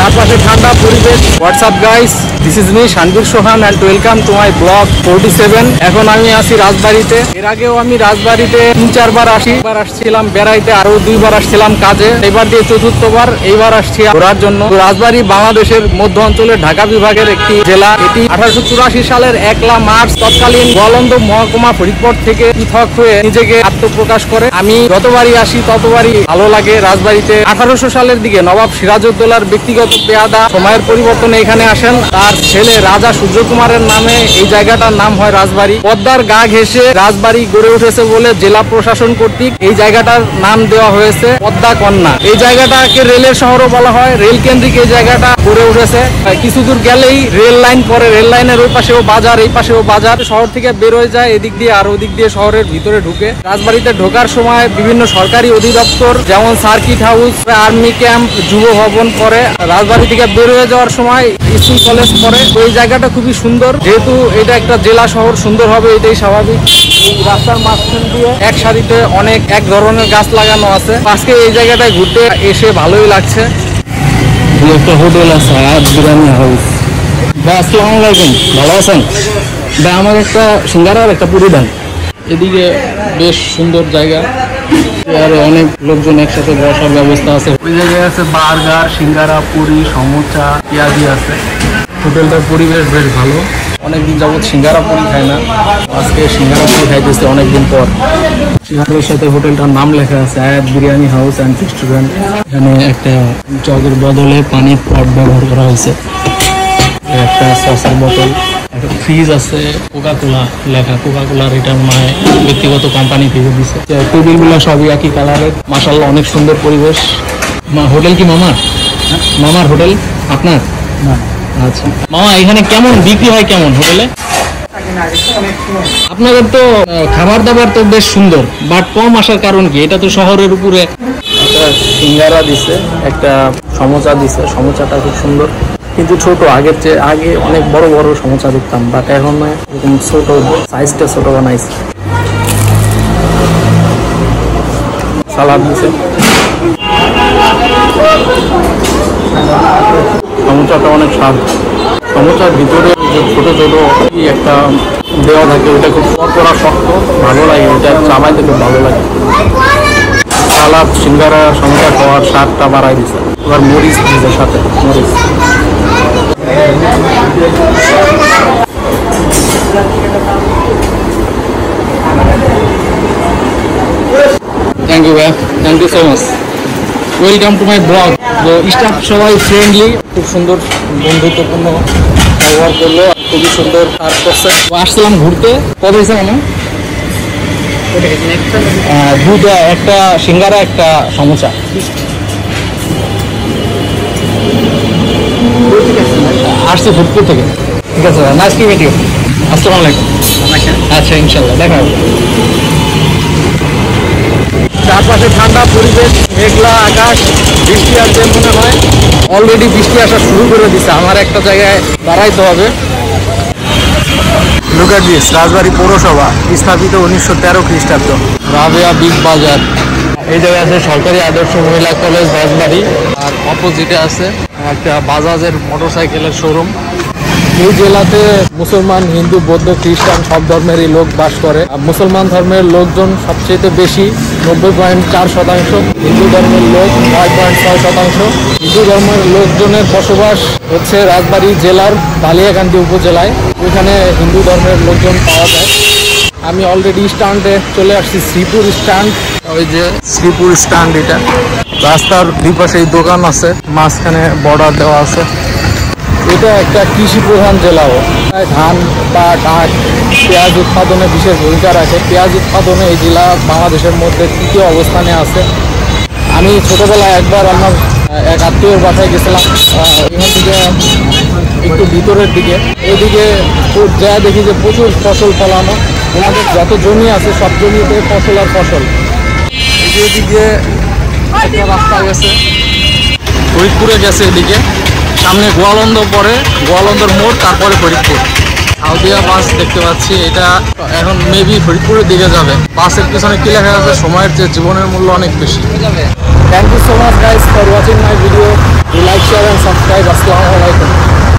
চারপাশে ঠান্ডা পরিবেশ। What's up guys, this is me Shanbir Sohan and welcome to my blog 47। এখন আমি আছি রাজবাড়িতে। এর আগেও আমি রাজবাড়িতে 3-4 বার আসি। একবার আসছিলাম বেড়াইতে, আরো 2 বার আসছিলাম কাজে, এবার দিয়ে 4র্থবার এইবার আসছি ঘোরার জন্য। রাজবাড়ি বাংলাদেশের মধ্য অঞ্চলের ঢাকা বিভাগের একটি জেলা। এটি 1884 সালের 1 মার্চ তৎকালীন গোয়ালন্দ মহকুমা ফরিদপুর থেকে পৃথক হয়ে নিজেকে আত্মপ্রকাশ করে। আমি যতবারই আসি ততবারই ভালো লাগে রাজবাড়িতে। 1800 সালের দিকে নবাব সিরাজউদ্দৌলার ব্যক্তিগত পেয়াদা সময়ের পরিবর্তনে এখানে আসেন। তার ছেলে রাজা সূর্যকুমারের নামে এই জায়গাটার নাম হয় রাজবাড়ি। পদ্মার গা ঘেঁষে রাজবাড়ি গড়ে উঠেছে বলে জেলা প্রশাসন কর্তৃক এই জায়গাটার নাম দেওয়া হয়েছে পদ্মা কন্যা। এই জায়গাটাকে রেলের শহরও বলা হয়, রেল কেন্দ্রিক এই জায়গাটা গড়ে উঠেছে। কিছু দূর গেলেই রেল লাইন পরে, রেল লাইনের ওই পাশেও বাজার, এই পাশেও বাজার। শহর থেকে বের হয়ে যায় এদিক দিয়ে আর ওদিক দিয়ে শহরের ভিতরে ঢুকে। রাজবাড়িতে ঢোকার সময় বিভিন্ন সরকারি অধিদপ্তর যেমন সার্কিট হাউস, আর্মি ক্যাম্প, যুব ভবন পরে। রাজবাড়ি থেকে বের হয়ে যাওয়ার সময় স্কুল কলেজ পরে। ওই জায়গাটা খুবই সুন্দর, যেহেতু এটা একটা জেলা শহর, সুন্দর হবে এটাই স্বাভাবিক। এই রাস্তার মাঝখান দিয়ে এক সারিতে অনেক এক ধরনের গাছ লাগানো আছে। আজকে এই জায়গাটায় ঘুরতে এসে ভালোই লাগছে। একটা হোটেল আছে আয়াত বিরিয়ানি হাউস। ভাই আসসালামু আলাইকুম, ভালো আছেন? ভাই আমার একটা সিঙ্গারা আর একটা পুরি দেন। এদিকে বেশ সুন্দর জায়গা, আর অনেক লোকজন একসাথে বসার ব্যবস্থা আছে। ওই জায়গায় আছে বার্গার, সিঙ্গারা, পুরি, সমোসা, পেঁয়াজি আছে। হোটেলটার পরিবেশ বেশ ভালো। অনেকদিন যাবৎ সিঙ্গারা পুরি খাই না, আজকে সিঙ্গারা পুরি খাইতেছে অনেকদিন পর। সিঙ্গারের সাথে হোটেলটার নাম লেখা আছে আয়াত বিরিয়ানি হাউস অ্যান্ড রেস্টুরেন্ট। এখানে একটা জগের বদলে পানির পট ব্যবহার করা হয়েছে, একটা সসের বোতল, একটা ফ্রিজ আছে, কোকাকোলা লেখা। কোকাকোলার এটা মায় ব্যক্তিগত কোম্পানি থেকে দিচ্ছে। টেবিলগুলো সবই একই কালারের। মাশাআল্লাহ অনেক সুন্দর পরিবেশ। হোটেল কি মামার? মামার হোটেল আপনার? না। আচ্ছা মামা, এখানে কেমন বিক্রি হয় কেমন হোটেলে? আপনাদের তো খাবার দাবার তো বেশ সুন্দর, বাট কম আসার কারণ কি? এটা তো শহরের উপরে। একটা সিঙ্গারা দিছে, একটা সমোসা দিছে। সমোসাটা খুব সুন্দর কিন্তু ছোট। আগের চেয়ে আগে অনেক বড় বড় সমোসা দেখতাম, বাট এখন এরকম ছোট, সাইজটা ছোট বানাইছে। সালাদ দিছে। সমোসাটা অনেক স্বাদ। সমোসার ভিতরে যে ছোট ছোট একটা দেওয়া থাকে, ওটা খুব কড়া শক্ত, ভালো লাগে। ওটা চাবাইতে খুব ভালো লাগে। সালাদ, সিঙ্গারা, সমোসা খাওয়ার স্বাদটা বাড়াই দিছে। এবার মরিচ দিছে সাথে, মরিচ। থ্যাংক ইউ ভাই, thank you so much. Welcome to my blog. তো স্টাফ সবাই ফ্রেন্ডলি, খুব সুন্দর বন্ধুত্বপূর্ণ ব্যবহার করলো, খুবই সুন্দর সার্ভ করছে। আসছিলাম ঘুরতে। কত হয়েছে মানে? দুটা, একটা সিঙ্গারা, একটা সমোসা। আসছে ফুটপুর থেকে। ঠিক আছে, নাইস টু মিট ইউ। আসসালামু আলাইকুম। আচ্ছা, ইনশাল্লাহ দেখা হবে। চারপাশে ঠান্ডা পরিবেশ, মেঘলা আকাশ, বৃষ্টি আসবে মনে হয়। অলরেডি বৃষ্টি আসা শুরু করে দিচ্ছে। আমার একটা জায়গায় দাঁড়াইতে হবে। লুক এট দিস, রাজবাড়ি পৌরসভা, স্থাপিত 1913 খ্রিস্টাব্দ। রাবেয়া বিগ বাজার। এই জায়গায় আছে সরকারি আদর্শ মহিলা কলেজ রাজবাড়ি, আর অপোজিটে আছে একটা বাজাজের মোটরসাইকেলের শোরুম। এই জেলাতে মুসলমান, হিন্দু, বৌদ্ধ, খ্রিস্টান সব ধর্মেরই লোক বাস করে। মুসলমান ধর্মের লোকজন সবচেয়ে বেশি, 90.4%। হিন্দু ধর্মের লোক 9.6%। হিন্দু ধর্মের লোকজনের বসবাস হচ্ছে রাজবাড়ি জেলার বালিয়াকান্দি উপজেলায়। ওইখানে হিন্দু ধর্মের লোকজন পাওয়া যায়। আমি অলরেডি স্ট্যান্ডে চলে আসছি, শ্রীপুর স্ট্যান্ড। ওই যে শ্রীপুর স্ট্যান্ড, এটা রাস্তার দুই পাশেই দোকান আছে, মাঝখানে বর্ডার দেওয়া আছে। এটা একটা কৃষি প্রধান জেলাও। ধান, পাট, আখ, পেঁয়াজ উৎপাদনে বিশেষ ভূমিকা রাখে। পেঁয়াজ উৎপাদনে এই জেলা বাংলাদেশের মধ্যে 3য় অবস্থানে আছে। আমি ছোটোবেলায় একবার আমার এক আত্মীয়র বাসায় গেছিলাম, এখান থেকে একটু ভিতরের দিকে। এদিকে যা দেখি যে প্রচুর ফসল ফলানো। ওনাদের যত জমি আছে সব জমিতে ফসল আর ফসল। এদিকে একটা রাস্তা গেছে, ফরিদপুরে গেছে। এদিকে সামনে গোয়ালন্দ, পরে গোয়ালন্দর মোড়, তারপরে ফরিদপুর। হাউদিয়া বাস দেখতে পাচ্ছি, এটা এখন মেবি ফরিদপুরের দিকে যাবে। বাসের পিছনে কি লেখা আছে? সময়ের চেয়ে জীবনের মূল্য অনেক বেশি। Thank you so much guys for watching my video. Like, share and